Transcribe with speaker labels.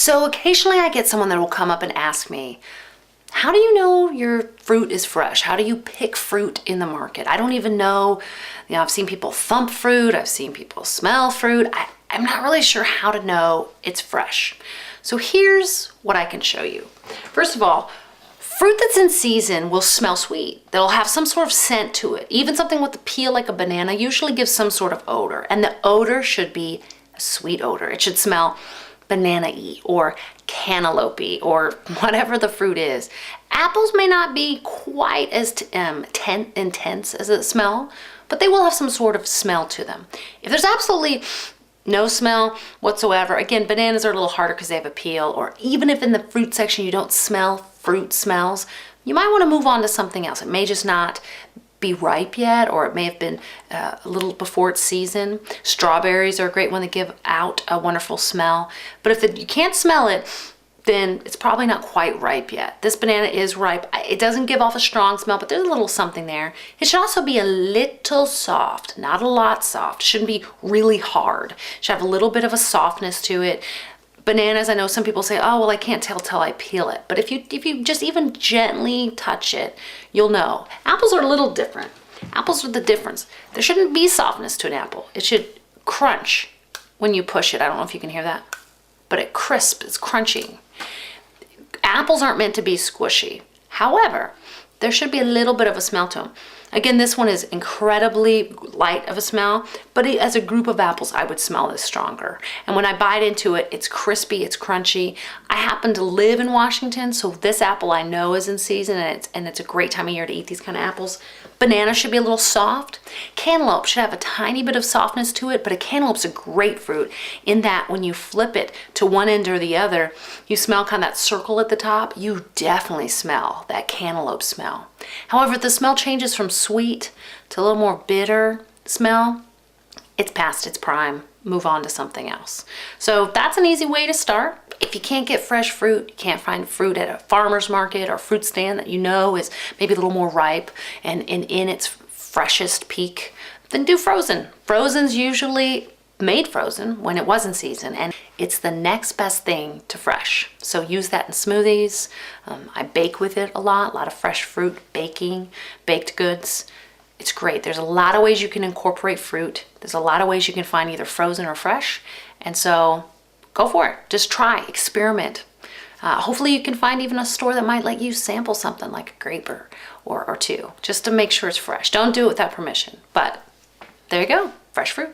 Speaker 1: So occasionally I get someone that will come up and ask me, how do you know your fruit is fresh? How do you pick fruit in the market? I don't even know. I've seen people thump fruit. I've seen people smell fruit. I'm not really sure how to know it's fresh. So here's what I can show you. First of all, fruit that's in season will smell sweet. They'll have some sort of scent to it. Even something with the peel like a banana usually gives some sort of odor. And the odor should be a sweet odor. It should smell banana-y or cantaloupe-y or whatever the fruit is. Apples may not be quite as intense as a smell, but they will have some sort of smell to them. If there's absolutely no smell whatsoever, again, bananas are a little harder because they have a peel, or even if in the fruit section you don't smell fruit smells, you might want to move on to something else. It may just not be ripe yet, or it may have been a little before its season. Strawberries are a great one to give out a wonderful smell. But if you can't smell it, then it's probably not quite ripe yet. This banana is ripe. It doesn't give off a strong smell, but there's a little something there. It should also be a little soft, not a lot soft. It shouldn't be really hard. It should have a little bit of a softness to it. Bananas, I know some people say, oh, well, I can't tell till I peel it. But if you just even gently touch it, you'll know. Apples are a little different. Apples are the difference. There shouldn't be softness to an apple. It should crunch when you push it. I don't know if you can hear that, but it crisp, it's crunchy. Apples aren't meant to be squishy. However, there should be a little bit of a smell to them. Again, this one is incredibly light of a smell, but as a group of apples, I would smell this stronger. And when I bite into it, it's crispy, it's crunchy. I happen to live in Washington, so this apple I know is in season, and it's a great time of year to eat these kind of apples. Banana should be a little soft. Cantaloupe should have a tiny bit of softness to it, but a cantaloupe's a great fruit in that when you flip it to one end or the other, you smell kind of that circle at the top. You definitely smell that cantaloupe smell. However, if the smell changes from sweet to a little more bitter smell, it's past its prime. Move on to something else. So that's an easy way to start. If you can't get fresh fruit, you can't find fruit at a farmer's market or fruit stand that you know is maybe a little more ripe and in its freshest peak, then do frozen. Frozen's usually made frozen when it was in season, and it's the next best thing to fresh. So use that in smoothies. I bake with it a lot of fresh fruit baking, baked goods. It's great. There's a lot of ways you can incorporate fruit. There's a lot of ways you can find either frozen or fresh. And so go for it. Just try, experiment. Hopefully you can find even a store that might let you sample something like a grape or two, just to make sure it's fresh. Don't do it without permission, but there you go, fresh fruit.